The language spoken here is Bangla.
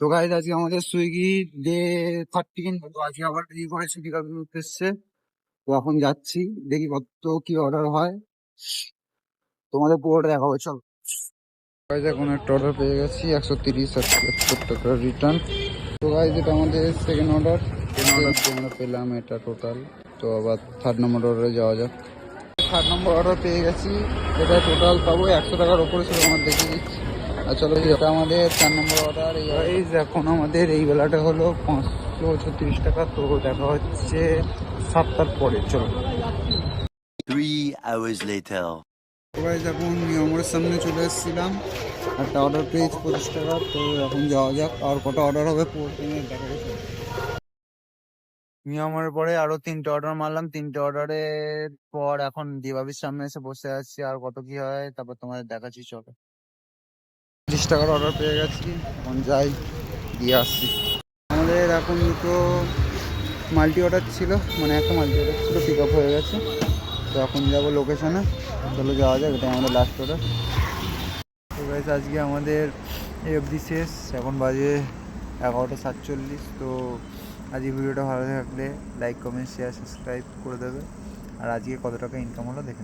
তো গাইজ আজকে আমাদের সুইগি ডে 13, তো আজকে আবার ই করে ছুটি করতে এসছে। তো এখন যাচ্ছি, দেখি কত কি অর্ডার হয়, তোমাদের পুরোটা দেখাবো। চল গাইজ, এখন একটা অর্ডার পেয়ে গেছি 130 আর 70 টাকা রিটার্ন। তো গাইজ এটা আমাদের সেকেন্ড অর্ডার আমরা পেলাম এটা টোটাল। তো আবার থার্ড নম্বর অর্ডারে যাওয়া যাক। থার্ড নম্বর অর্ডার পেয়ে গেছি, এটা টোটাল পাবো 100 টাকার ওপরে ছিল, আমার দেখে দিচ্ছি। আর চলো, এটা আমাদের 4 নম্বর অর্ডার। গাইজ এখন আমাদের এই বেলাটা হলো 536 টাকা। তো দেখা হচ্ছে 7টার পরে। চলো। 3 hours later. গাইজ এখন নিয়মের সামনে চলে এসেছিলাম, একটা অর্ডার পেয়েছি 25 টাকা। তো এখন যাওয়া যাক, আর কটা অর্ডার হবে দেখা যাচ্ছে। মিয়ামারের পরে আরো 3টে অর্ডার মারলাম, 3টে অর্ডারের পর এখন দিবাবির সামনে এসে বসে আছি। আর কত কি হয় তারপর তোমাদের দেখাচ্ছি। চলো, 30 টাকার অর্ডার পেয়ে গেছি, এখন যাই দিয়ে আসছি। আমাদের এখন দুটো মাল্টি অর্ডার ছিল, মানে একটা মাল্টি অর্ডার ছিল, পিক আপ হয়ে গেছে। তো এখন যাবো লোকেশনে, চলো যাওয়া যাক, এটাই আমাদের লাস্ট অর্ডার। তো গাইস আজকে আমাদের এফডি শেষ, এখন বাজে 11:47। তো আজকে ভিডিওটা ভালো থাকলে লাইক, কমেন্ট, শেয়ার, সাবস্ক্রাইব করে দেবে। আর আজকে কত টাকা ইনকাম হলো দেখে